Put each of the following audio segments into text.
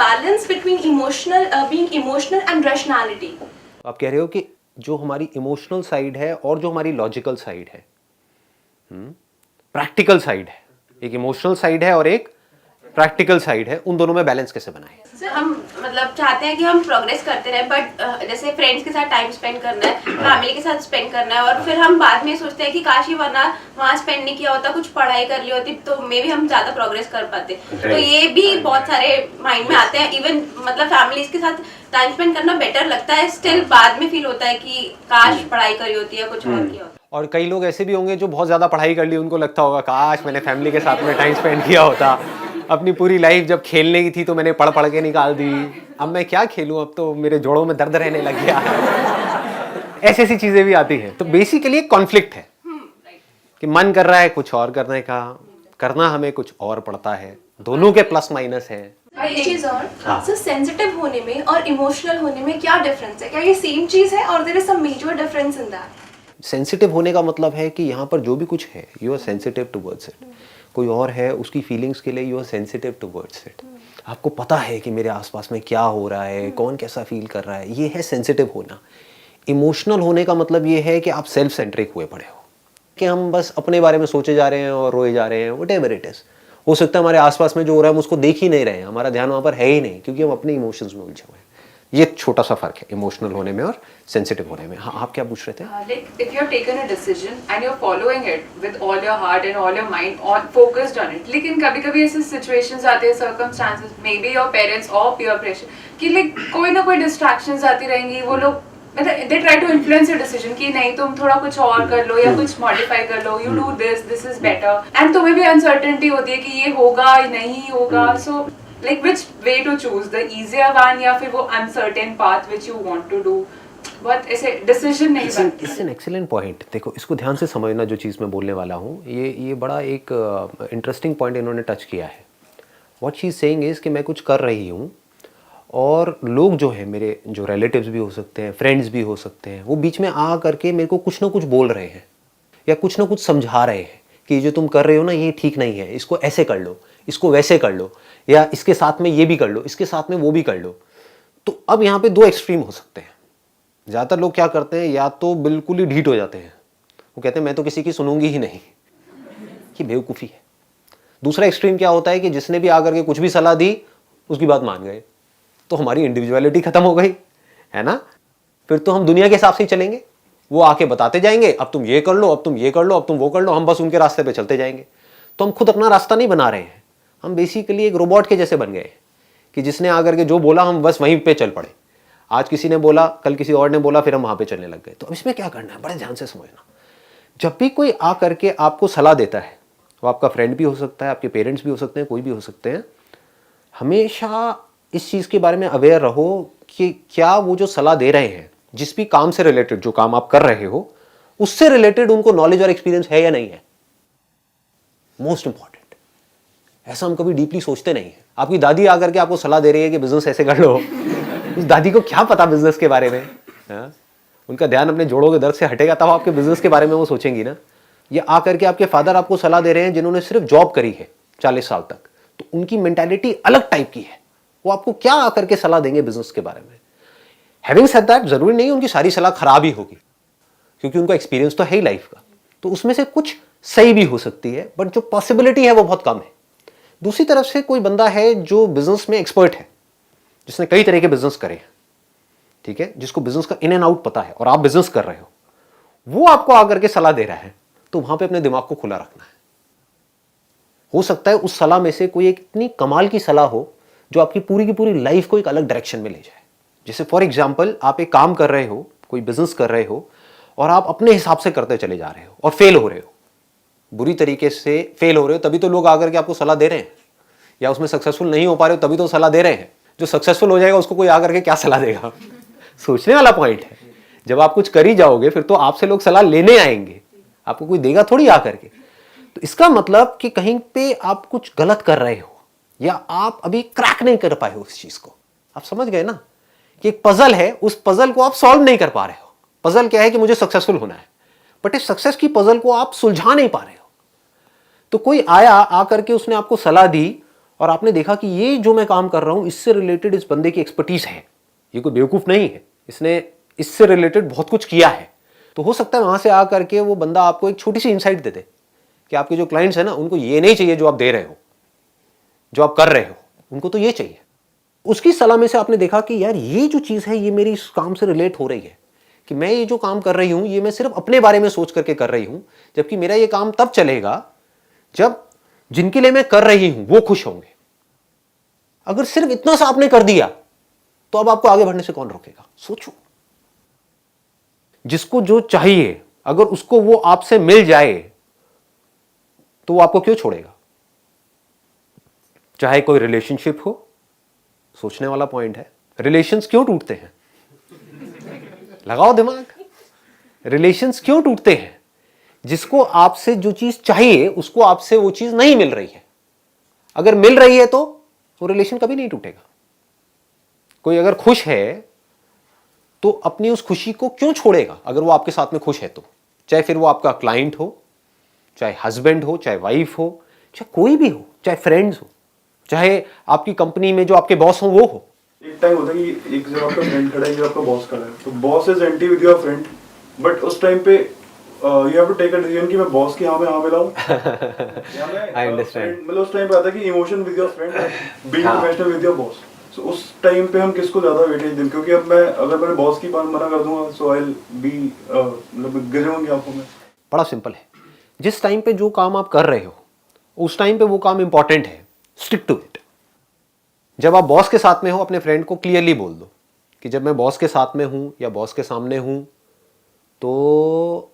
balance between being emotional and rationality. आप कह रहे हो कि जो हमारी इमोशनल साइड है और जो हमारी लॉजिकल साइड है, प्रैक्टिकल साइड है, एक इमोशनल साइड है और एक प्रैक्टिकल साइड है, उन दोनों में बैलेंस कैसे बनाएं? सर हम मतलब चाहते हैं कि हम प्रोग्रेस करते रहें, बट जैसे फ्रेंड्स के साथ टाइम स्पेंड करना है, फैमिली के साथ स्पेंड करना है, और फिर हम बाद में सोचते हैं कि काश ही वरना वहाँ स्पेंड नहीं किया होता, कुछ पढ़ाई कर ली होती तो मे भी हम ज्यादा प्रोग्रेस कर पाते। तो ये भी बहुत सारे माइंड में आते हैं। इवन मतलब फैमिलीज के साथ टाइम स्पेंड करना बेटर लगता है, स्टिल बाद में फील होता है कि काश पढ़ाई करी होती है, कुछ और किया होता। और कई लोग ऐसे भी होंगे जो बहुत ज़्यादा पढ़ाई कर ली, उनको लगता होगा काश मैंने फैमिली के साथ में टाइम स्पेंड किया होता, अपनी पूरी लाइफ जब खेलने की थी तो मैंने पढ़ के निकाल दी, अब मैं क्या खेलूं, अब तो मेरे जोड़ों में दर्द रहने लग गया। ऐसी ऐसी चीज़ें भी आती हैं। तो बेसिकली एक कॉन्फ्लिक्ट है कि मन कर रहा है कुछ और करने का, करना हमें कुछ और पड़ता है, दोनों के प्लस माइनस है। एक चीज और, सर सेंसिटिव होने में और इमोशनल होने में क्या डिफरेंस है? क्या ये सेम चीज है और there is some major difference in that? Sensitive होने का मतलब है कि यहाँ पर जो भी कुछ है you are sensitive towards it. कोई और है, उसकी फीलिंग्स के लिए you are sensitive towards it. आपको पता है कि मेरे आसपास में क्या हो रहा है, कौन कैसा फील कर रहा है, ये है सेंसिटिव होना। इमोशनल होने का मतलब ये है कि आप सेल्फ सेंट्रिक हुए पड़े हो, कि हम बस अपने बारे में सोचे जा रहे हैं और रोए जा रहे हैं, व्हाटएवर इट इज। हो सकता है हमारे आसपास में जो हो रहा है हम उसको देख ही नहीं रहे हैं, हमारा ध्यान वहाँ पर है ही नहीं, क्योंकि हम अपने इमोशंस में उलझे हुए हैं। ये छोटा सा फर्क है इमोशनल होने में और सेंसिटिव होने में। हाँ, आप क्या पूछ रहे थे? Like if you're taken a decision and you're following it with all your heart and all your mind on focused on it, लेकिन कभी-कभी ऐसे situations आते हैं, circumstances, maybe your parents or peer pressure, कि like कोई ना कोई distractions आती रहेंगी, वो लोग मतलब they try to influence your decision कि नहीं तुम थोड़ा कुछ और कर लो या कुछ modify कर लो, you do this is better, and तुम्हें भी uncertainty होती है कि ये होगा या नहीं होगा, so like which way to choose, the easier one या फिर वो uncertain path which you want to do, बहुत ऐसे डिसीजन नहीं बनते। It's an excellent point. देखो, इसको ध्यान से समझना जो चीज़ मैं बोलने वाला हूँ, ये बड़ा एक इंटरेस्टिंग पॉइंट इन्होंने टच किया है। What she is saying is कि मैं कुछ कर रही हूँ और लोग जो है, मेरे जो रिलेटिव्स भी हो सकते हैं, फ्रेंड्स भी हो सकते हैं, वो बीच में आ करके मेरे को कुछ ना कुछ बोल रहे हैं या कुछ ना कुछ समझा रहे हैं कि ये जो तुम कर रहे हो ना ये ठीक नहीं है, इसको ऐसे कर लो, इसको वैसे कर लो, या इसके साथ में ये भी कर लो, इसके साथ में वो भी कर लो। तो अब यहाँ पे दो एक्सट्रीम हो सकते हैं। ज़्यादातर लोग क्या करते हैं, या तो बिल्कुल ही ढीठ हो जाते हैं, वो कहते हैं मैं तो किसी की सुनूंगी ही नहीं, कि बेवकूफ़ी है। दूसरा एक्सट्रीम क्या होता है कि जिसने भी आकर के कुछ भी सलाह दी उसकी बात मान गए, तो हमारी इंडिविजुअलिटी खत्म हो गई, है ना। फिर तो हम दुनिया के हिसाब से ही चलेंगे, वो आके बताते जाएंगे अब तुम ये कर लो, अब तुम ये कर लो, अब तुम वो कर लो, हम बस उनके रास्ते पे चलते जाएंगे। तो हम खुद अपना रास्ता नहीं बना रहे हैं, हम बेसिकली एक रोबोट के जैसे बन गए कि जिसने आकर के जो बोला हम बस वहीं पे चल पड़े। आज किसी ने बोला, कल किसी और ने बोला, फिर हम वहाँ पे चलने लग गए। तो अब इसमें क्या करना है, बड़े ध्यान से समझना। जब भी कोई आ करके आपको सलाह देता है, वो आपका फ्रेंड भी हो सकता है, आपके पेरेंट्स भी हो सकते हैं, कोई भी हो सकते हैं, हमेशा इस चीज़ के बारे में अवेयर रहो कि क्या वो जो सलाह दे रहे हैं, जिस भी काम से रिलेटेड, जो काम आप कर रहे हो उससे रिलेटेड उनको नॉलेज और एक्सपीरियंस है या नहीं है। Most important. ऐसा हम कभी डीपली सोचते नहीं है। आपकी दादी आकर के आपको सलाह दे रही है कि बिजनेस ऐसे कर लो, उस दादी को क्या पता बिजनेस के बारे में, हा? उनका ध्यान अपने जोड़ों के दर्द से हटेगा तब आपके बिजनेस के बारे में वो सोचेंगी ना। या आकर के आपके फादर आपको सलाह दे रहे हैं जिन्होंने सिर्फ जॉब करी है 40 साल तक, तो उनकी मेंटालिटी अलग टाइप की है, वो आपको क्या आकर के सलाह देंगे बिजनेस के बारे में। हैविंग सेड दैट, जरूरी नहीं उनकी सारी सलाह खराब ही होगी, क्योंकि उनका एक्सपीरियंस तो है ही लाइफ का, तो उसमें से कुछ सही भी हो सकती है, बट जो पॉसिबिलिटी है वो बहुत कम है। दूसरी तरफ से कोई बंदा है जो बिजनेस में एक्सपर्ट है, जिसने कई तरह के बिजनेस करे हैं, ठीक है, जिसको बिजनेस का इन एंड आउट पता है, और आप बिजनेस कर रहे हो, वो आपको आकर के सलाह दे रहा है, तो वहां पे अपने दिमाग को खुला रखना है। हो सकता है उस सलाह में से कोई एक इतनी कमाल की सलाह हो जो आपकी पूरी की पूरी लाइफ को एक अलग डायरेक्शन में ले जाए। जैसे फॉर एग्जाम्पल, आप एक काम कर रहे हो, कोई बिजनेस कर रहे हो, और आप अपने हिसाब से करते चले जा रहे हो और फेल हो रहे हो, बुरी तरीके से फेल हो रहे हो, तभी तो लोग आकर के आपको सलाह दे रहे हैं। या उसमें सक्सेसफुल नहीं हो पा रहे हो, तभी तो सलाह दे रहे हैं। जो सक्सेसफुल हो जाएगा उसको कोई आकर के क्या सलाह देगा? सोचने वाला पॉइंट है। जब आप कुछ कर ही जाओगे फिर तो आपसे लोग सलाह लेने आएंगे, आपको कोई देगा थोड़ी आकर के। तो इसका मतलब कि कहीं पे आप कुछ गलत कर रहे हो, या आप अभी क्रैक नहीं कर पाए हो उस चीज को। आप समझ गए ना कि एक पजल है, उस पजल को आप सॉल्व नहीं कर पा रहे हो। पजल क्या है कि मुझे सक्सेसफुल होना है, बट इस सक्सेस की पजल को आप सुलझा नहीं पा रहे हो। तो कोई आया आकर के उसने आपको सलाह दी और आपने देखा कि ये जो मैं काम कर रहा हूँ इससे रिलेटेड इस बंदे की एक्सपर्टीज है, ये कोई बेवकूफ़ नहीं है, इसने इससे रिलेटेड बहुत कुछ किया है, तो हो सकता है वहाँ से आ करके वो बंदा आपको एक छोटी सी इंसाइट दे दे कि आपके जो क्लाइंट्स हैं ना उनको ये नहीं चाहिए जो आप दे रहे हो, जो आप कर रहे हो, उनको तो ये चाहिए। उसकी सलाह में से आपने देखा कि यार ये जो चीज़ है ये मेरी इस काम से रिलेट हो रही है कि मैं ये जो काम कर रही हूँ ये मैं सिर्फ अपने बारे में सोच करके कर रही हूँ, जबकि मेरा ये काम तब चलेगा जब जिनके लिए मैं कर रही हूँ वो खुश होंगे। अगर सिर्फ इतना सा आपने कर दिया तो अब आपको आगे बढ़ने से कौन रोकेगा? सोचो। जिसको जो चाहिए अगर उसको वो आपसे मिल जाए तो वो आपको क्यों छोड़ेगा? चाहे कोई रिलेशनशिप हो, सोचने वाला पॉइंट है। रिलेशंस क्यों टूटते हैं? लगाओ दिमाग। रिलेशंस क्यों टूटते हैं? जिसको आपसे जो चीज चाहिए उसको आपसे वो चीज नहीं मिल रही है। अगर मिल रही है तो वो रिलेशन कभी नहीं टूटेगा। कोई अगर खुश है तो अपनी उस खुशी को क्यों छोड़ेगा अगर वो आपके साथ में खुश है तो? चाहे फिर वो आपका क्लाइंट हो, चाहे हस्बैंड हो, चाहे वाइफ हो, चाहे कोई भी हो, चाहे फ्रेंड्स हो, चाहे आपकी कंपनी में जो आपके बॉस हो वो हो। एक टाइम होता है कि एक जगह आपका फ्रेंड खड़ा है, एक जगह आपका बॉस खड़ा है, तो boss is anti with your friend, but उस टाइम पे you have to take a decision कि मैं बॉस की हाँ मिलाऊं। I understand. मतलब उस टाइम पे आता है कि emotion with your friend, being professional with your boss. So उस टाइम पे हम किसको ज्यादा वेटेज दें? क्योंकि अब मैं अगर मैंने बॉस की बात मना कर दूंगा सो आई विल बी मतलब गिरे होंगे आंखों में। बड़ा सिंपल है। जिस टाइम पे जो काम आप कर रहे हो उस टाइम पे वो काम इंपॉर्टेंट है, स्टिक टू इट। जब आप बॉस के साथ में हो अपने फ्रेंड को क्लियरली बोल दो कि जब मैं बॉस के साथ में हूं या बॉस के सामने हूं तो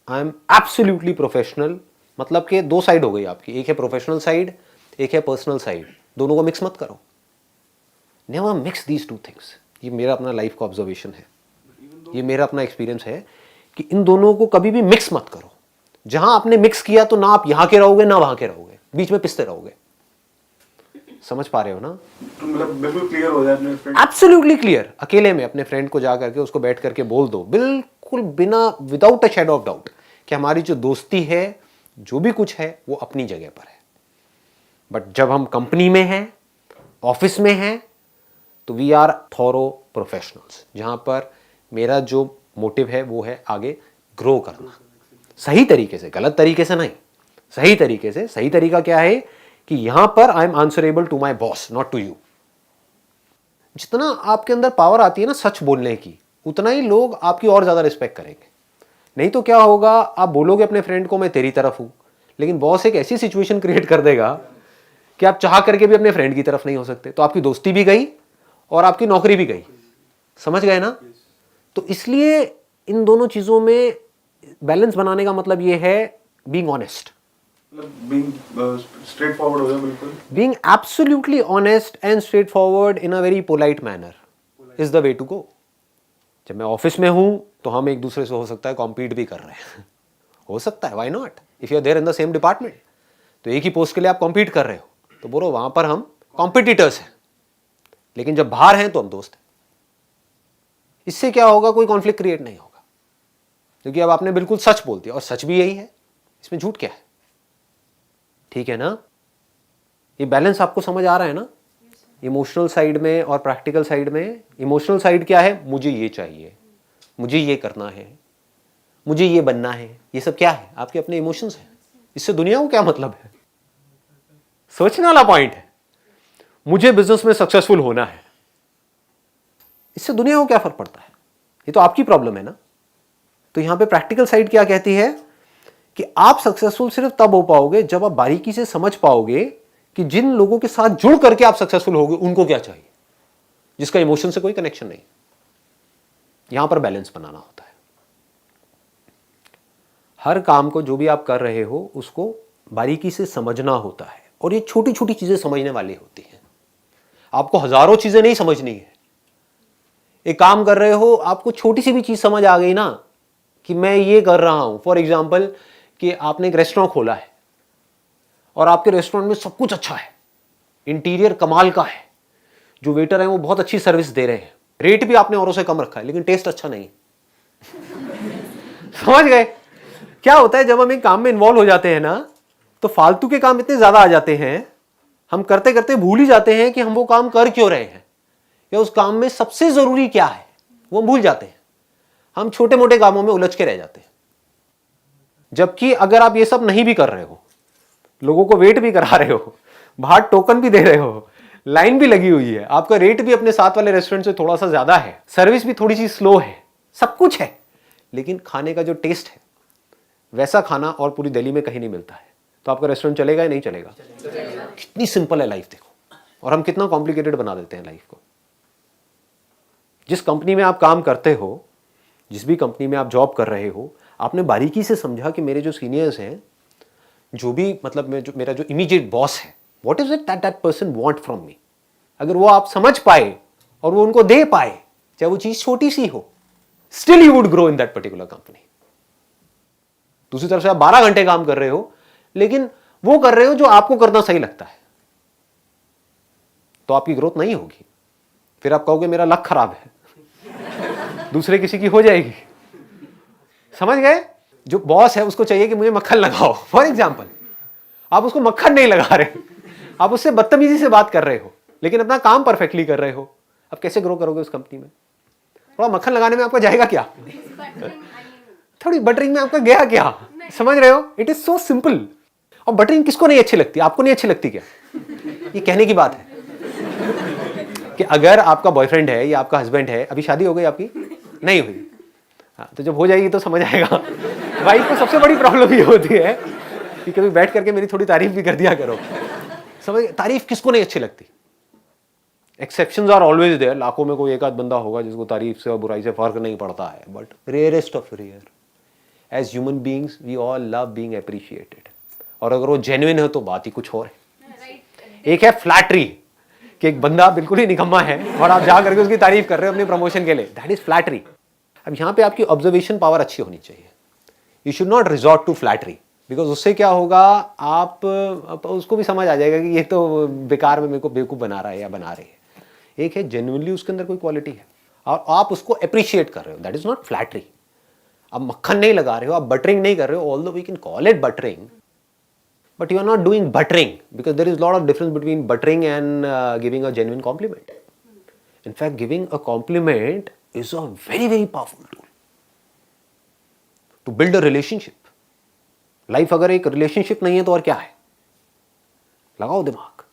आई एम एब्सोल्युटली प्रोफेशनल। मतलब कि दो साइड हो गई आपकी, एक है प्रोफेशनल साइड, एक है पर्सनल साइड। दोनों को मिक्स मत करो। Never mix these two things. ये मेरा अपना लाइफ का ऑब्जर्वेशन है, ये मेरा अपना एक्सपीरियंस है कि इन दोनों को कभी भी मिक्स मत करो। जहां आपने मिक्स किया तो ना आप यहां के रहोगे ना वहां के रहोगे, बीच में पिसते रहोगे। समझ पा रहे हो ना? तो मतलब बिल्कुल क्लियर हो जाए अपने फ्रेंड। Absolutely clear. अकेले में अपने फ्रेंड को जा करके उसको बैठ करके बोल दो बिल्कुल बिना without a shadow of doubt कि हमारी जो दोस्ती है जो भी कुछ है वो अपनी जगह पर है, बट जब हम कंपनी में हैं, ऑफिस में हैं, तो वी आर थॉरो प्रोफेशनल्स, जहां पर मेरा जो मोटिव है वो है आगे ग्रो करना सही तरीके से, गलत तरीके से नहीं, सही तरीके से। सही तरीका क्या है कि यहां पर I am answerable to my boss, not to you. जितना आपके अंदर पावर आती है ना सच बोलने की, उतना ही लोग आपकी और ज्यादा रिस्पेक्ट करेंगे। नहीं तो क्या होगा, आप बोलोगे अपने फ्रेंड को मैं तेरी तरफ हूं, लेकिन बॉस एक ऐसी सिचुएशन क्रिएट कर देगा कि आप चाह करके भी अपने फ्रेंड की तरफ नहीं हो सकते, तो आपकी दोस्ती भी गई और आपकी नौकरी भी गई। समझ गए ना? तो इसलिए इन दोनों चीजों में बैलेंस बनाने का मतलब ये है being honest, being straight forward हो जाए। बिल्कुल being absolutely honest and straight forward in a very polite manner is the way to go. जब मैं ऑफिस में हूं तो हम एक दूसरे से हो सकता है कॉम्पीट भी कर रहे हैं हो सकता है, why not? If you are there in the same department, तो एक ही पोस्ट के लिए आप कॉम्पीट कर रहे हो, तो बोलो वहां पर हम कॉम्पिटिटर्स हैं, लेकिन जब बाहर हैं तो हम दोस्त हैं। इससे क्या होगा, कोई कॉन्फ्लिक्ट क्रिएट नहीं होगा, क्योंकि अब आपने बिल्कुल सच बोल दिया, और सच भी यही है, इसमें झूठ क्या है? ठीक है ना? ये बैलेंस आपको समझ आ रहा है ना? इमोशनल साइड में और प्रैक्टिकल साइड में। इमोशनल साइड क्या है? मुझे ये चाहिए, मुझे ये करना है, मुझे ये बनना है, ये सब क्या है? आपके अपने इमोशंस हैं। इससे दुनिया को क्या मतलब है? सोचने वाला पॉइंट है। मुझे बिजनेस में सक्सेसफुल होना है, इससे दुनिया को क्या फर्क पड़ता है? ये तो आपकी प्रॉब्लम है ना। तो यहां पे प्रैक्टिकल साइड क्या कहती है कि आप सक्सेसफुल सिर्फ तब हो पाओगे जब आप बारीकी से समझ पाओगे कि जिन लोगों के साथ जुड़ करके आप सक्सेसफुल होगे उनको क्या चाहिए, जिसका इमोशन से कोई कनेक्शन नहीं। यहां पर बैलेंस बनाना होता है। हर काम को जो भी आप कर रहे हो उसको बारीकी से समझना होता है, और ये छोटी छोटी चीजें समझने वाली होती हैं। आपको हजारों चीजें नहीं समझनी है। एक काम कर रहे हो, आपको छोटी सी भी चीज समझ आ गई ना कि मैं ये कर रहा हूं, फॉर एग्जाम्पल कि आपने एक रेस्टोरेंट खोला है और आपके रेस्टोरेंट में सब कुछ अच्छा है, इंटीरियर कमाल का है, जो वेटर है वो बहुत अच्छी सर्विस दे रहे हैं, रेट भी आपने औरों से कम रखा है, लेकिन टेस्ट अच्छा नहीं। समझ गए? क्या होता है जब हम एक काम में इन्वॉल्व हो जाते हैं ना, तो फालतू के काम इतने ज्यादा आ जाते हैं, हम करते करते भूल ही जाते हैं कि हम वो काम कर क्यों रहे हैं या उस काम में सबसे जरूरी क्या है, वो हम भूल जाते हैं। हम छोटे मोटे कामों में उलझ के रह जाते हैं। जबकि अगर आप ये सब नहीं भी कर रहे हो, लोगों को वेट भी करा रहे हो, बाहर टोकन भी दे रहे हो, लाइन भी लगी हुई है, आपका रेट भी अपने साथ वाले रेस्टोरेंट से थोड़ा सा ज्यादा है, सर्विस भी थोड़ी सी स्लो है, सब कुछ है, लेकिन खाने का जो टेस्ट है वैसा खाना और पूरी दिल्ली में कहीं नहीं मिलता है, तो आपका रेस्टोरेंट चलेगा या नहीं चलेगा? कितनी सिंपल है लाइफ देखो, और हम कितना कॉम्प्लिकेटेड बना देते हैं लाइफ को। जिस कंपनी में आप काम करते हो, जिस भी कंपनी में आप जॉब कर रहे हो, आपने बारीकी से समझा कि मेरे जो सीनियर्स हैं, जो भी मतलब मेरा जो इमीडिएट बॉस है, what is it that person want from me, अगर वो आप समझ पाए और वो उनको दे पाए, चाहे वो चीज छोटी सी हो, still you would grow in that particular company. दूसरी तरफ से आप 12 घंटे काम कर रहे हो, लेकिन वो कर रहे हो जो आपको करना सही लगता है, तो आपकी ग्रोथ नहीं होगी। फिर आप कहोगे मेरा लक खराब है, दूसरे किसी की हो जाएगी। समझ गए? जो बॉस है उसको चाहिए कि मुझे मक्खन लगाओ, फॉर एग्जाम्पल, आप उसको मक्खन नहीं लगा रहे, आप उससे बदतमीजी से बात कर रहे हो, लेकिन अपना काम परफेक्टली कर रहे हो। अब कैसे ग्रो करोगे उस कंपनी में? थोड़ा मक्खन लगाने में आपका जाएगा क्या? थोड़ी बटरिंग में आपका गया क्या? समझ रहे हो? It is so simple. और बटरिंग किसको नहीं अच्छी लगती? आपको नहीं अच्छी लगती क्या? ये कहने की बात है कि अगर आपका बॉयफ्रेंड है या आपका हस्बैंड है, अभी शादी हो गई आपकी? नहीं हुई। हाँ, तो जब हो जाएगी तो समझ आएगा। वाइफ को सबसे बड़ी प्रॉब्लम ये होती है कि कभी बैठ करके मेरी थोड़ी तारीफ भी कर दिया करो। समझ? तारीफ किसको नहीं अच्छी लगती? एक्सेप्शंस आर ऑलवेज देयर, लाखों में कोई एक आध बंदा होगा जिसको तारीफ से और बुराई से फर्क नहीं पड़ता है, but rarest of rare. As human beings we all love being appreciated, और अगर वो जेन्युइन है तो बात ही कुछ और है। एक है फ्लैटरी, कि एक बंदा बिल्कुल ही निकम्मा है और आप जा करके उसकी तारीफ कर रहे हो अपने प्रमोशन के लिए, दैट इज फ्लैटरी। अब यहाँ पे आपकी ऑब्जर्वेशन पावर अच्छी होनी चाहिए। You should not resort to flattery, because उससे क्या होगा, आप उसको भी समझ आ जाएगा कि ये तो बेकार में मेरे को बेवकूफ़ बना रहा है या बना रही है। एक है जेन्युइनली उसके अंदर कोई क्वालिटी है और आप उसको अप्रिशिएट कर रहे हो, दैट इज नॉट फ्लैटरी। आप मक्खन नहीं लगा रहे हो, आप बटरिंग नहीं कर रहे हो, although we can call it buttering, but you are not doing buttering, because there is a lot of difference between buttering and giving a genuine compliment. In fact, giving a compliment is a very, very powerful tool to build a relationship. Life अगर एक relationship नहीं है तो और क्या है? लगाओ दिमाग।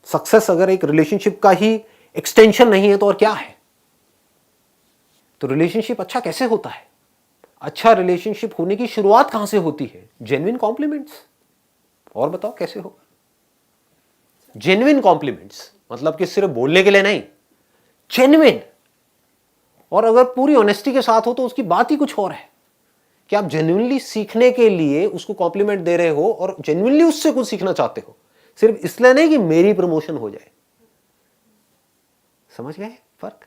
Success अगर एक relationship का ही extension नहीं है तो और क्या है? तो relationship अच्छा कैसे होता है? अच्छा relationship होने की शुरुआत कहां से होती है? Genuine compliments। और बताओ कैसे हो? जेन्युइन कॉम्प्लीमेंट्स, मतलब कि सिर्फ बोलने के लिए नहीं, जेन्युइन। और अगर पूरी ऑनेस्टी के साथ हो तो उसकी बात ही कुछ और है कि आप जेन्युइनली सीखने के लिए उसको कॉम्प्लीमेंट दे रहे हो और जेन्युइनली उससे कुछ सीखना चाहते हो, सिर्फ इसलिए नहीं कि मेरी प्रमोशन हो जाए। समझ गए फर्क?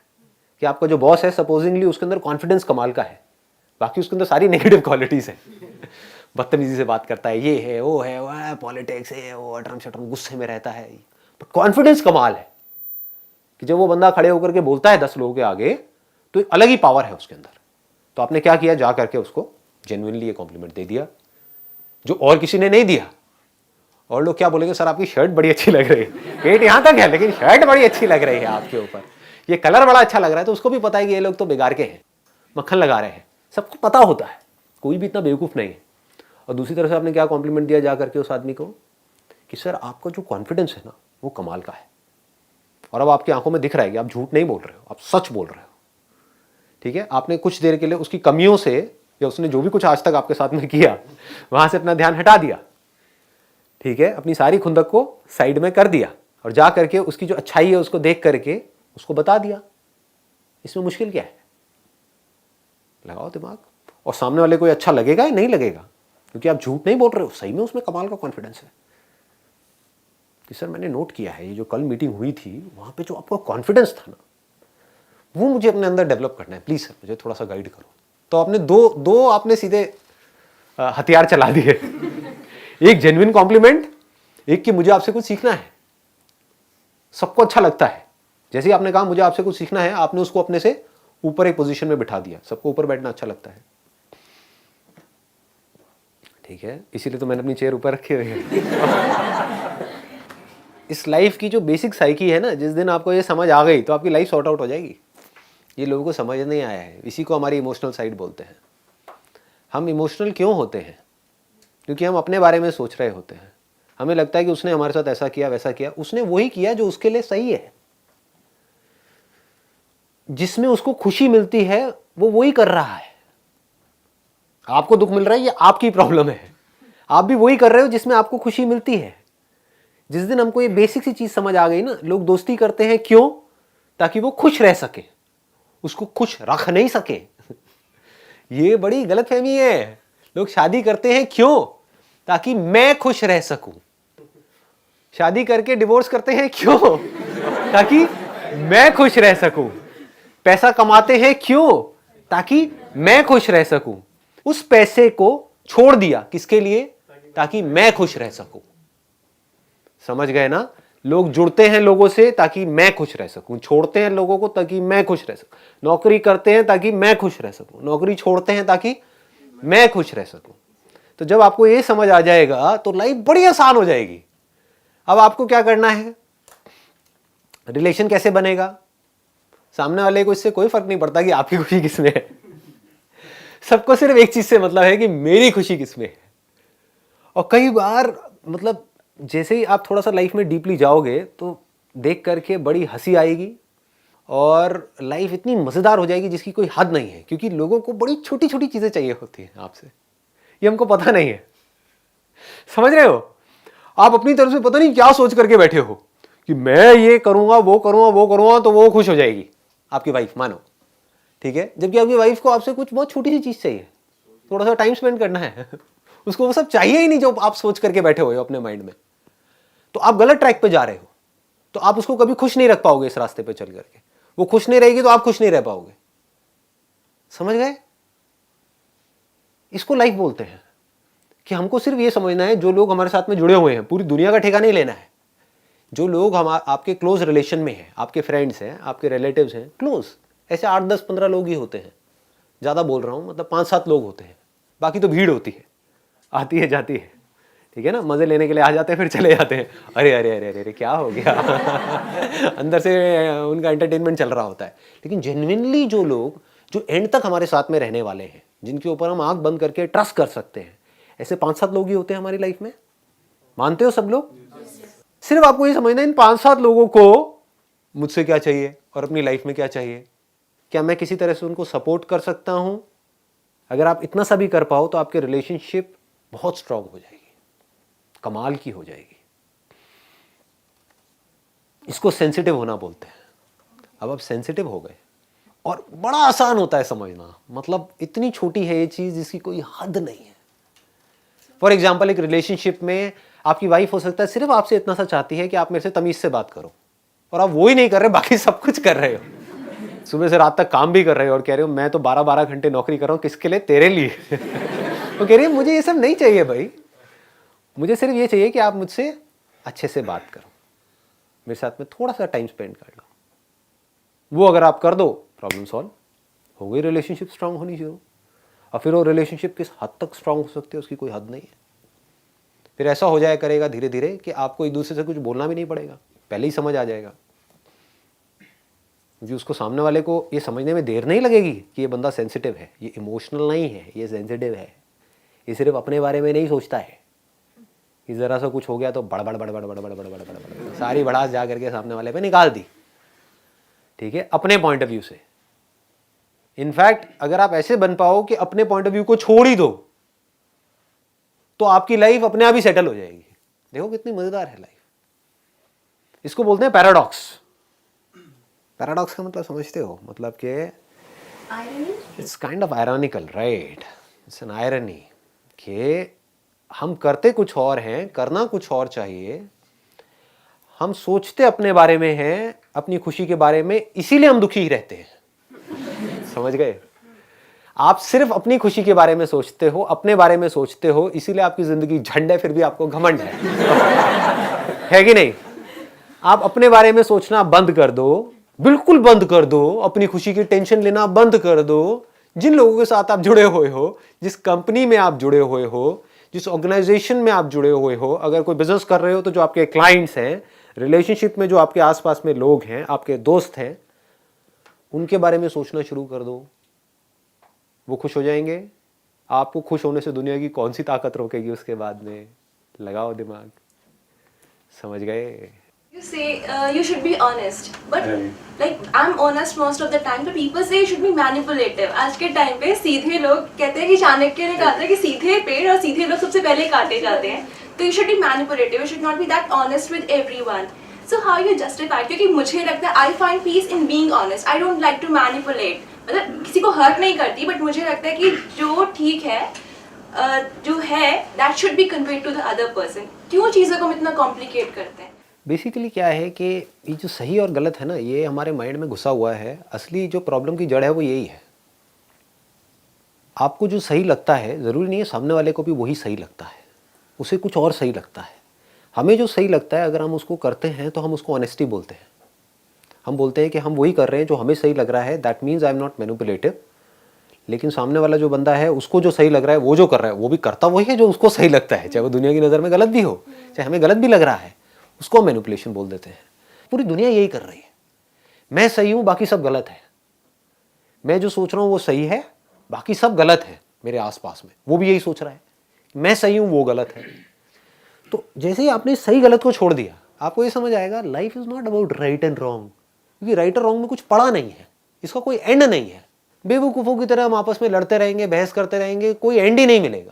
कि आपका जो बॉस है, सपोजिंगली उसके अंदर कॉन्फिडेंस कमाल का है, बाकी उसके अंदर सारी नेगेटिव क्वालिटीज है। बदतमीजी से बात करता है, ये है वो है पॉलिटिक्स है, वो अटरम शटरम, गुस्से में रहता है, बट कॉन्फिडेंस कमाल है कि जब वो बंदा खड़े होकर के बोलता है 10 लोगों के आगे तो एक अलग ही पावर है उसके अंदर। तो आपने क्या किया, जा करके उसको जेन्युइनली ये कॉम्प्लीमेंट दे दिया जो और किसी ने नहीं दिया। और लोग क्या बोलेंगे, सर आपकी शर्ट बड़ी अच्छी लग रही है, पेट यहां तक है लेकिन शर्ट बड़ी अच्छी लग रही है आपके ऊपर, ये कलर बड़ा अच्छा लग रहा है। तो उसको भी पता है कि ये लोग तो बेकार के हैं, मक्खन लगा रहे हैं, सबको पता होता है, कोई भी इतना बेवकूफ नहीं है। और दूसरी तरफ से आपने क्या कॉम्प्लीमेंट दिया जा करके उस आदमी को कि सर आपका जो कॉन्फिडेंस है ना वो कमाल का है, और अब आपकी आंखों में दिख रहा है कि आप झूठ नहीं बोल रहे हो, आप सच बोल रहे हो। ठीक है, आपने कुछ देर के लिए उसकी कमियों से या उसने जो भी कुछ आज तक आपके साथ में किया वहां से अपना ध्यान हटा दिया। ठीक है, अपनी सारी खुंदक को साइड में कर दिया और जा करके उसकी जो अच्छाई है उसको देख करके उसको बता दिया। इसमें मुश्किल क्या है? लगाओ दिमाग। और सामने वाले को अच्छा लगेगा या नहीं लगेगा, क्योंकि आप झूठ नहीं बोल रहे हो, सही में उसमें कमाल का कॉन्फिडेंस है कि सर मैंने नोट किया है ये जो कल मीटिंग हुई थी वहां पे जो आपका कॉन्फिडेंस था ना वो मुझे अपने अंदर डेवलप करना है, प्लीज सर मुझे थोड़ा सा गाइड करो। तो आपने दो आपने सीधे हथियार चला दिए। एक जेन्युइन कॉम्प्लीमेंट, एक कि मुझे आपसे कुछ सीखना है। सबको अच्छा लगता है, जैसे ही आपने कहा मुझे आपसे कुछ सीखना है, आपने उसको अपने से ऊपर एक पोजीशन में बिठा दिया। सबको ऊपर बैठना अच्छा लगता है, ठीक है, इसीलिए तो मैंने अपनी चेयर ऊपर रखी हुई है। इस लाइफ की जो बेसिक साइकी है ना, जिस दिन आपको ये समझ आ गई तो आपकी लाइफ सॉर्ट आउट हो जाएगी। ये लोगों को समझ नहीं आया है, इसी को हमारी इमोशनल साइड बोलते हैं। हम इमोशनल क्यों होते हैं? क्योंकि हम अपने बारे में सोच रहे होते हैं। हमें लगता है कि उसने हमारे साथ ऐसा किया वैसा किया। उसने वही किया जो उसके लिए सही है, जिसमें उसको खुशी मिलती है वो वही कर रहा है। आपको दुख मिल रहा है, ये आपकी प्रॉब्लम है। आप भी वही कर रहे हो जिसमें आपको खुशी मिलती है। जिस दिन हमको ये बेसिक सी चीज समझ आ गई ना, लोग दोस्ती करते हैं क्यों? ताकि वो खुश रह सके, उसको खुश रख नहीं सके। ये बड़ी गलतफहमी है। लोग शादी करते हैं क्यों? ताकि मैं खुश रह सकूं। शादी करके डिवोर्स करते हैं क्यों? ताकि मैं खुश रह सकूं। पैसा कमाते हैं क्यों? ताकि मैं खुश रह सकूं। उस पैसे को छोड़ दिया किसके लिए? ताकि मैं खुश रह सकूं। समझ गए ना? लोग जुड़ते हैं लोगों से ताकि मैं खुश रह सकूं, छोड़ते हैं लोगों को ताकि मैं खुश रह सकूं। नौकरी करते हैं ताकि मैं खुश रह सकूं, नौकरी छोड़ते हैं ताकि मैं खुश रह सकूं। तो जब आपको ये समझ आ जाएगा तो लाइफ बड़ी आसान हो जाएगी। अब आपको क्या करना है? रिलेशन कैसे बनेगा? सामने वाले को इससे कोई फर्क नहीं पड़ता कि आपकी खुशी किसमें है। सबको सिर्फ एक चीज से मतलब है कि मेरी खुशी किसमें है। और कई बार मतलब जैसे ही आप थोड़ा सा लाइफ में डीपली जाओगे तो देख करके बड़ी हंसी आएगी और लाइफ इतनी मज़ेदार हो जाएगी जिसकी कोई हद नहीं है। क्योंकि लोगों को बड़ी छोटी छोटी चीज़ें चाहिए होती हैं आपसे, ये हमको पता नहीं है। समझ रहे हो? आप अपनी तरफ से पता नहीं क्या सोच करके बैठे हो कि मैं ये करूँगा वो करूँगा वो करूँगा तो वो खुश हो जाएगी आपकी वाइफ, मानो, ठीक है। जबकि आपकी वाइफ को आपसे कुछ बहुत छोटी सी चीज़ चाहिए, थोड़ा सा टाइम स्पेंड करना है। उसको वो सब चाहिए ही नहीं जो आप सोच करके बैठे हुए हो अपने माइंड में। तो आप गलत ट्रैक पे जा रहे हो, तो आप उसको कभी खुश नहीं रख पाओगे इस रास्ते पे चल करके। वो खुश नहीं रहेगी तो आप खुश नहीं रह पाओगे। समझ गए? इसको लाइफ बोलते हैं कि हमको सिर्फ ये समझना है जो लोग हमारे साथ में जुड़े हुए हैं, पूरी दुनिया का ठेका नहीं लेना है। जो लोग हम आपके क्लोज रिलेशन में हैं, आपके फ्रेंड्स हैं, आपके रिलेटिव्स हैं, क्लोज, ऐसे 8, 10, 15 लोग ही होते हैं। ज़्यादा बोल रहा हूँ, मतलब 5, 7 लोग होते हैं। बाकी तो भीड़ होती है, आती है जाती है, ठीक है ना। मज़े लेने के लिए आ जाते हैं, फिर चले जाते हैं। अरे अरे अरे अरे क्या हो गया। अंदर से उनका एंटरटेनमेंट चल रहा होता है। लेकिन जेन्युइनली जो लोग जो एंड तक हमारे साथ में रहने वाले हैं, जिनके ऊपर हम आंख बंद करके ट्रस्ट कर सकते हैं, ऐसे 5-7 लोग ही होते हैं हमारी लाइफ में। मानते हो सब लोग? सिर्फ आपको ये समझना है इन 5-7 लोगों को मुझसे क्या चाहिए और अपनी लाइफ में क्या चाहिए। क्या मैं किसी तरह से उनको सपोर्ट कर सकता हूं? अगर आप इतना सा भी कर पाओ तो आपके रिलेशनशिप बहुत स्ट्रांग हो जाएगी, कमाल की हो जाएगी। इसको सेंसिटिव होना बोलते हैं। अब आप सेंसिटिव हो गए और बड़ा आसान होता है समझना। मतलब इतनी छोटी है ये चीज जिसकी कोई हद नहीं है। फॉर एग्जाम्पल, एक रिलेशनशिप में आपकी वाइफ हो सकता है सिर्फ आपसे इतना सा चाहती है कि आप मेरे से तमीज से बात करो, और आप वो ही नहीं कर रहे, बाकी सब कुछ कर रहे हो। सुबह से रात तक काम भी कर रहे हो और कह रहे हो मैं तो 12-12 घंटे नौकरी कर रहा हूं, किसके लिए? तेरे लिए। वो कह रही है मुझे ये सब नहीं चाहिए भाई, मुझे सिर्फ ये चाहिए कि आप मुझसे अच्छे से बात करो, मेरे साथ में थोड़ा सा टाइम स्पेंड कर लो। वो अगर आप कर दो, प्रॉब्लम सॉल्व हो गई, रिलेशनशिप स्ट्रांग होनी शुरू। और फिर वो रिलेशनशिप किस हद तक स्ट्रांग हो सकती है उसकी कोई हद नहीं है। फिर ऐसा हो जाया करेगा धीरे धीरे कि आपको एक दूसरे से कुछ बोलना भी नहीं पड़ेगा, पहले ही समझ आ जाएगा। क्योंकि उसको, सामने वाले को ये समझने में देर नहीं लगेगी कि ये बंदा सेंसिटिव है, ये इमोशनल नहीं है, ये सेंसिटिव है। ये सिर्फ अपने बारे में नहीं सोचता है कि ज़रा सा कुछ हो गया तो बड़बड़ बड़बड़ बड़बड़ बड़बड़ बड़बड़ सारी भड़ास जा करके सामने वाले पे निकाल दी, ठीक है, अपने पॉइंट ऑफ व्यू से। इनफैक्ट अगर आप ऐसे बन पाओ कि अपने पॉइंट ऑफ व्यू को छोड़ ही दो तो आपकी लाइफ अपने आप ही सेटल हो जाएगी। देखो कितनी मजेदार है लाइफ। इसको बोलते हैं पैराडॉक्स। पैराडॉक्स का मतलब समझते हो? मतलब कि it's kind of ironical, right? It's an irony कि हम करते कुछ और हैं, करना कुछ और चाहिए, हम सोचते अपने बारे में हैं, अपनी खुशी के बारे में, इसीलिए हम दुखी रहते हैं। समझ गए? आप सिर्फ अपनी खुशी के बारे में सोचते हो, अपने बारे में सोचते हो, इसीलिए आपकी जिंदगी झंड है, फिर भी आपको घमंड है कि नहीं? आप अपने बारे में सोचना बंद कर दो, बिल्कुल बंद कर दो, अपनी खुशी की टेंशन लेना बंद कर दो। जिन लोगों के साथ आप जुड़े हुए हो, जिस कंपनी में आप जुड़े हुए हो, जिस ऑर्गेनाइजेशन में आप जुड़े हुए हो, अगर कोई बिजनेस कर रहे हो तो जो आपके क्लाइंट्स हैं, रिलेशनशिप में जो आपके आसपास में लोग हैं, आपके दोस्त हैं, उनके बारे में सोचना शुरू कर दो। वो खुश हो जाएंगे, आपको खुश होने से दुनिया की कौन सी ताकत रोकेगी उसके बाद में। लगाओ दिमाग, समझ गए? You say you should be honest, but Right. like I'm honest most of the time. So people say you should be manipulative. आज के टाइम पे सीधे लोग कहते हैं कि चाणक्य ने कहा था कि सीधे पेड़ और सीधे लोग सबसे पहले काटे जाते हैं. तो you should be manipulative. You should not be that honest with everyone. So how you justify? क्योंकि मुझे लगता है I find peace in being honest. I don't like to manipulate. मतलब किसी को हर्ट नहीं करती, बट मुझे लगता है कि जो ठीक है, जो है, that should be conveyed to the other person. क्यों चीज़ों को हम इतना कॉम्प्लिकेट करते हैं? बेसिकली क्या है कि ये जो सही और गलत है ना, ये हमारे माइंड में घुसा हुआ है। असली जो प्रॉब्लम की जड़ है वो यही है। आपको जो सही लगता है, ज़रूरी नहीं है सामने वाले को भी वही सही लगता है, उसे कुछ और सही लगता है। हमें जो सही लगता है अगर हम उसको करते हैं तो हम उसको ऑनेस्टी बोलते हैं। हम बोलते हैं कि हम वही कर रहे हैं जो हमें सही लग रहा है, that means I am not manipulative. लेकिन सामने वाला जो बंदा है उसको जो सही लग रहा है, वो जो कर रहा है वो भी करता वही है जो उसको सही लगता है, चाहे वो दुनिया की नज़र में गलत भी हो, चाहे हमें गलत भी लग रहा है, उसको मैनिपुलेशन बोल देते हैं। पूरी दुनिया यही कर रही है। मैं सही हूं, बाकी सब गलत है। मैं जो सोच रहा हूं वो सही है, बाकी सब गलत है। मेरे आसपास में वो भी यही सोच रहा है, मैं सही हूं, वो गलत है। तो जैसे ही आपने सही गलत को छोड़ दिया, आपको ये समझ आएगा life is not about right and wrong. क्योंकि राइट और रॉन्ग में कुछ पड़ा नहीं है, इसका कोई एंड नहीं है। बेवकूफ़ों की तरह हम आपस में लड़ते रहेंगे, बहस करते रहेंगे, कोई एंड ही नहीं मिलेगा।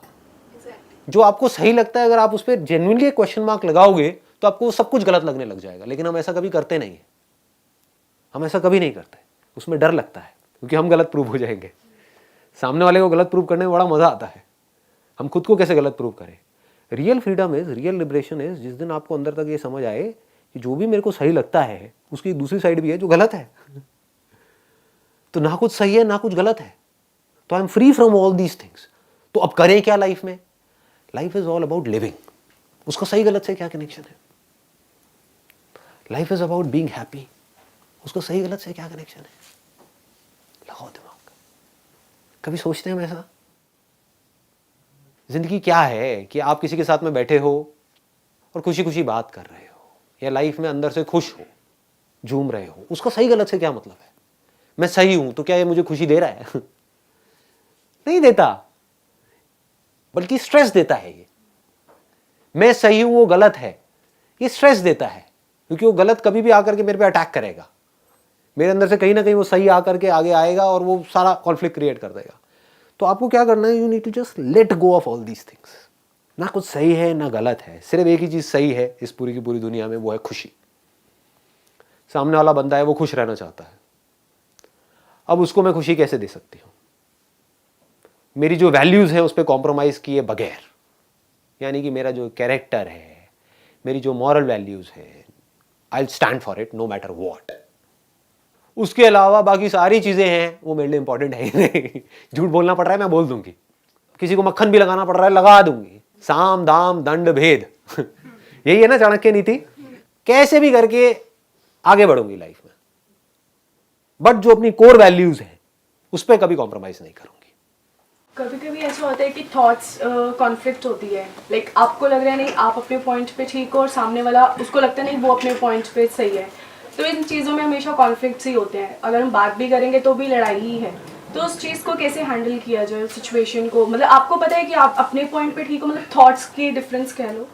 जो आपको सही लगता है, अगर आप उस पर जेन्युइनली क्वेश्चन मार्क लगाओगे तो आपको सब कुछ गलत लगने लग जाएगा। लेकिन हम ऐसा कभी करते नहीं है, हम ऐसा कभी नहीं करते। उसमें डर लगता है क्योंकि हम गलत प्रूव हो जाएंगे। सामने वाले को गलत प्रूव करने में बड़ा मज़ा आता है। हम खुद को कैसे गलत प्रूव करें? Real freedom is, real liberation is जिस दिन आपको अंदर तक ये समझ आए कि जो भी मेरे को सही लगता है उसकी दूसरी साइड भी है जो गलत है। तो ना कुछ सही है ना कुछ गलत है, तो I am free from all these things. तो अब करें क्या लाइफ में? Life is all about living. उसका सही गलत से क्या कनेक्शन है? Life is about being happy. उसका सही गलत से क्या कनेक्शन है? लगाओ दिमाग। कभी सोचते हैं हम ऐसा? जिंदगी क्या है कि आप किसी के साथ में बैठे हो और खुशी खुशी बात कर रहे हो, या लाइफ में अंदर से खुश हो, झूम रहे हो। उसका सही गलत से क्या मतलब है? मैं सही हूं तो क्या ये मुझे खुशी दे रहा है? नहीं देता, बल्कि स्ट्रेस देता है। ये मैं सही हूं वो गलत है, ये स्ट्रेस देता है। क्योंकि वो गलत कभी भी आकर के मेरे पे अटैक करेगा, मेरे अंदर से कहीं ना कहीं वो सही आकर के आगे आएगा और वो सारा कॉन्फ्लिक्ट क्रिएट कर देगा। तो आपको क्या करना है? You need to just let go of all these things. ना कुछ सही है ना गलत है, सिर्फ एक ही चीज सही है इस पूरी की पूरी दुनिया में, वो है खुशी। सामने वाला बंदा है वो खुश रहना चाहता है, अब उसको मैं खुशी कैसे दे सकती हूँ? मेरी जो वैल्यूज हैं उस पर कॉम्प्रोमाइज किए बगैर, यानी कि मेरा जो कैरेक्टर है, मेरी जो मॉरल वैल्यूज है, I will stand for it no matter what. उसके अलावा बाकी सारी चीजें हैं वो मेरे लिए इंपॉर्टेंट है ही नहीं। झूठ बोलना पड़ रहा है मैं बोल दूंगी, किसी को मक्खन भी लगाना पड़ रहा है लगा दूंगी। साम दाम दंड भेद यही है ना चाणक्य नीति। कैसे भी करके आगे बढ़ूंगी लाइफ में, बट जो अपनी कोर वैल्यूज हैं उस पर कभी कॉम्प्रोमाइज नहीं करूंगी। कभी कभी ऐसा होता है कि थॉट्स कॉन्फ्लिक्ट होती है। लाइक आपको लग रहा है नहीं आप अपने पॉइंट पे ठीक हो, और सामने वाला उसको लगता है नहीं वो अपने पॉइंट पे सही है। तो इन चीज़ों में हमेशा कॉन्फ्लिक्ट्स ही होते हैं। अगर हम बात भी करेंगे तो भी लड़ाई ही है। तो उस चीज़ को कैसे हैंडल किया जाए, सिचुएशन को? मतलब आपको पता है कि आप अपने पॉइंट पे ठीक हो, मतलब थॉट्स की डिफरेंस कह लो।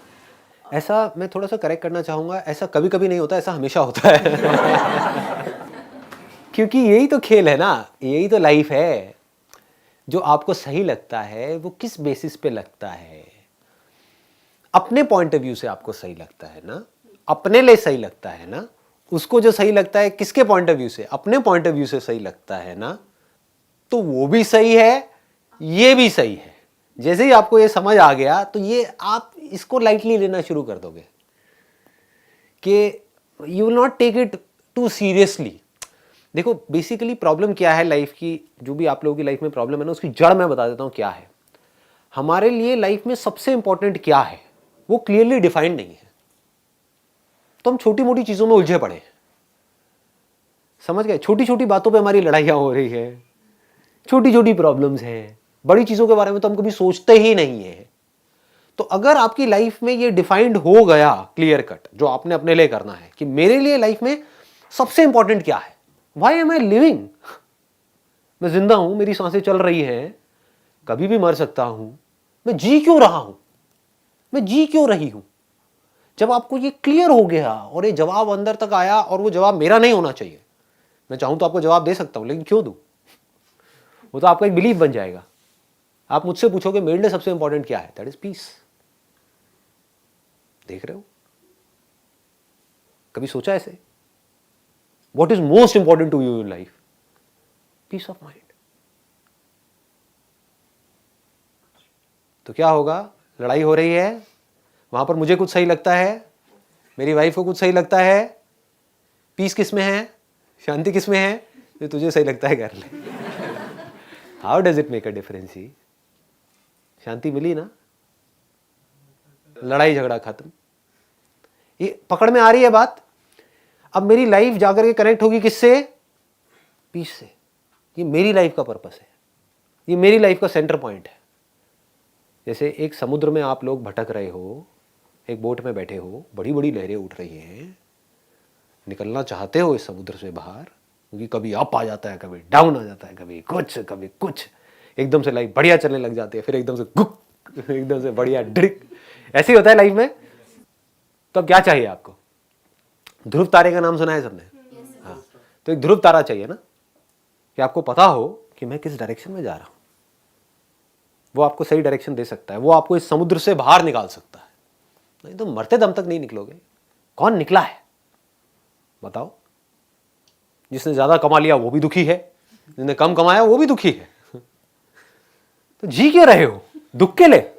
ऐसा मैं थोड़ा सा करेक्ट करना चाहूंगा, ऐसा कभी कभी नहीं होता, ऐसा हमेशा होता है। क्योंकि यही तो खेल है ना, यही तो लाइफ है। जो आपको सही लगता है वो किस बेसिस पे लगता है? अपने पॉइंट ऑफ व्यू से आपको सही लगता है ना, अपने लिए सही लगता है ना। उसको जो सही लगता है किसके पॉइंट ऑफ व्यू से? अपने पॉइंट ऑफ व्यू से सही लगता है ना, तो वो भी सही है, ये भी सही है। जैसे ही आपको ये समझ आ गया तो ये आप इसको लाइटली लेना शुरू कर दोगे कि you will not take it too seriously. देखो बेसिकली प्रॉब्लम क्या है लाइफ की, जो भी आप लोगों की लाइफ में प्रॉब्लम है ना, उसकी जड़ मैं बता देता हूं क्या है। हमारे लिए लाइफ में सबसे इंपॉर्टेंट क्या है वो क्लियरली डिफाइंड नहीं है। तो हम छोटी मोटी चीजों में उलझे पड़े हैं, समझ गए? छोटी छोटी बातों पे हमारी लड़ाइयाँ हो रही है, छोटी छोटी प्रॉब्लम्स हैं, बड़ी चीज़ों के बारे में तो हम कभी सोचते ही नहीं है। तो अगर आपकी लाइफ में ये डिफाइंड हो गया क्लियर कट जो आपने अपने लिए करना है कि मेरे लिए लाइफ में सबसे इंपॉर्टेंट क्या है, व्हाई एम आई लिविंग, मैं जिंदा हूं, मेरी सांसें चल रही हैं, कभी भी मर सकता हूं, मैं जी क्यों रहा हूं, मैं जी क्यों रही हूं। जब आपको ये क्लियर हो गया और ये जवाब अंदर तक आया, और वो जवाब मेरा नहीं होना चाहिए, मैं चाहूं तो आपको जवाब दे सकता हूं लेकिन क्यों दूं, वो तो आपका एक बिलीफ बन जाएगा। आप मुझसे पूछोगे मेरे लिए सबसे इंपॉर्टेंट क्या है, दैट इज पीस। देख रहे हो, कभी सोचा ऐसे, what is most important to you in life, peace of mind. तो क्या होगा, लड़ाई हो रही है, वहां पर मुझे कुछ सही लगता है, मेरी वाइफ को कुछ सही लगता है, पीस किस में है, शांति किस में है, जो तुझे सही लगता है कर ले। How does it make a difference. ही शांति मिली ना, लड़ाई झगड़ा खत्म। ये पकड़ में आ रही है बात। अब मेरी लाइफ जाकर के कनेक्ट होगी किससे, पीस से। ये मेरी लाइफ का पर्पस है, ये मेरी लाइफ का सेंटर पॉइंट है। जैसे एक समुद्र में आप लोग भटक रहे हो, एक बोट में बैठे हो, बड़ी बड़ी लहरें उठ रही हैं, निकलना चाहते हो इस समुद्र से बाहर, क्योंकि कभी अप आ जाता है, कभी डाउन आ जाता है, कभी कुछ, एकदम से लाइफ बढ़िया चलने लग जाती है, फिर एकदम से गुक, एकदम से बढ़िया ड्रिक, ऐसे ही होता है लाइफ में। तो अब क्या चाहिए आपको, ध्रुव तारे का नाम सुना है सबने, हाँ, तो एक ध्रुव तारा चाहिए ना, कि आपको पता हो कि मैं किस डायरेक्शन में जा रहा हूं। वो आपको सही डायरेक्शन दे सकता है, वो आपको इस समुद्र से बाहर निकाल सकता है। नहीं तो मरते दम तक नहीं निकलोगे। कौन निकला है बताओ। जिसने ज्यादा कमा लिया वो भी दुखी है, जिसने कम कमाया वो भी दुखी है। तो जी क्यों रहे हो, दुख के लिए,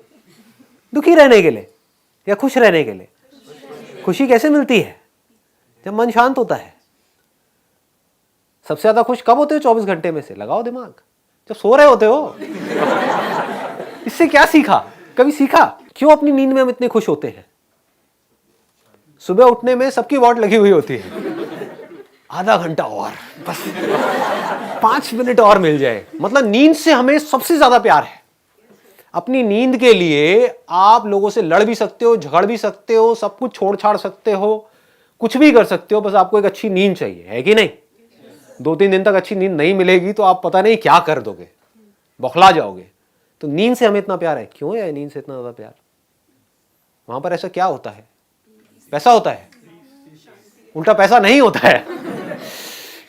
दुखी रहने के लिए या खुश रहने के लिए। खुशी कैसे मिलती है, जब मन शांत होता है। सबसे ज्यादा खुश कब होते हो 24 घंटे में से, लगाओ दिमाग, जब सो रहे होते हो। इससे क्या सीखा, कभी सीखा क्यों अपनी नींद में हम इतने खुश होते हैं। सुबह उठने में सबकी वॉट लगी हुई होती है, आधा घंटा और बस 5 मिनट और मिल जाए। मतलब नींद से हमें सबसे ज्यादा प्यार है। अपनी नींद के लिए आप लोगों से लड़ भी सकते हो, झगड़ भी सकते हो, सब कुछ छोड़ छाड़ सकते हो, कुछ भी कर सकते हो, बस आपको एक अच्छी नींद चाहिए, है कि नहीं। 2-3 दिन तक अच्छी नींद नहीं मिलेगी तो आप पता नहीं क्या कर दोगे, बौखला जाओगे। तो नींद से हमें इतना प्यार है, क्यों है नींद से इतना ज्यादा प्यार। वहां पर ऐसा क्या होता है, पैसा होता है, उल्टा पैसा नहीं होता है।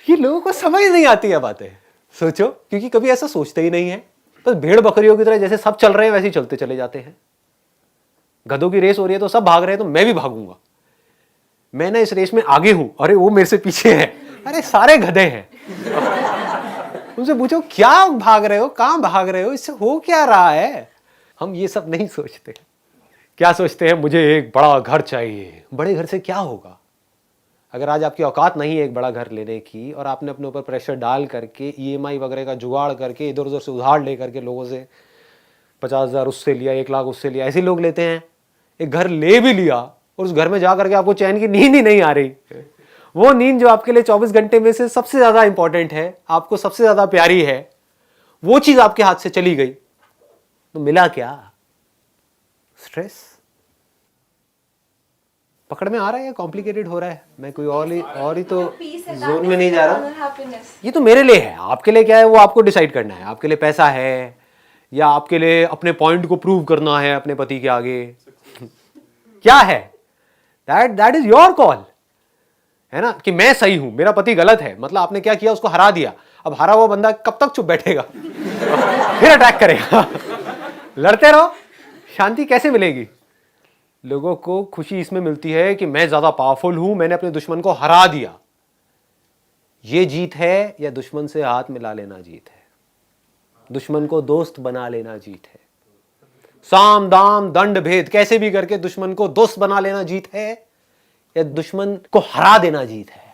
ये लोगों को समझ नहीं आती है बातें। सोचो, क्योंकि कभी ऐसा सोचते ही नहीं है। बस भेड़ बकरियों की तरह जैसे सब चल रहे हैं वैसे ही चलते चले जाते हैं। गधों की रेस हो रही है तो सब भाग रहे हैं तो मैं भी भागूंगा, मैं ना इस रेस में आगे हूं, अरे वो मेरे से पीछे है, अरे सारे गधे हैं। उनसे पूछो क्या भाग रहे हो, कहां भाग रहे हो, इससे हो क्या रहा है। हम ये सब नहीं सोचते। क्या सोचते हैं, मुझे एक बड़ा घर चाहिए। बड़े घर से क्या होगा। अगर आज आपकी औकात नहीं है एक बड़ा घर लेने की, और आपने अपने ऊपर प्रेशर डाल करके EMI वगैरह का जुगाड़ करके इधर उधर से उधार ले करके लोगों से 50,000 उससे लिया, 1 लाख उससे लिया, ऐसे लोग लेते हैं। एक घर ले भी लिया और उस घर में जा करके आपको चैन की नींद ही नहीं आ रही। वो नींद जो आपके लिए 24 घंटे में से सबसे ज्यादा इंपॉर्टेंट है, आपको सबसे ज्यादा प्यारी है, वो चीज आपके हाथ से चली गई तो मिला क्या, स्ट्रेस। पकड़ में आ रहा है या कॉम्प्लिकेटेड हो रहा है। मैं कोई और ही तो जोन में नहीं जा रहा। ये तो मेरे लिए है, आपके लिए क्या है वो आपको डिसाइड करना है। आपके लिए पैसा है या आपके लिए अपने पॉइंट को प्रूव करना है अपने पति के आगे, क्या है, दैट इज योर कॉल, है ना। कि मैं सही हूं, मेरा पति गलत है, मतलब आपने क्या किया, उसको हरा दिया। अब हारा हुआ बंदा कब तक चुप बैठेगा, फिर अटैक करेगा। लड़ते रहो, शांति कैसे मिलेगी। लोगों को खुशी इसमें मिलती है कि मैं ज्यादा पावरफुल हूं, मैंने अपने दुश्मन को हरा दिया। ये जीत है या दुश्मन से हाथ मिला लेना जीत है, दुश्मन को दोस्त बना लेना जीत है। साम दाम दंड भेद कैसे भी करके दुश्मन को दोस्त बना लेना जीत है, या दुश्मन को हरा देना जीत है।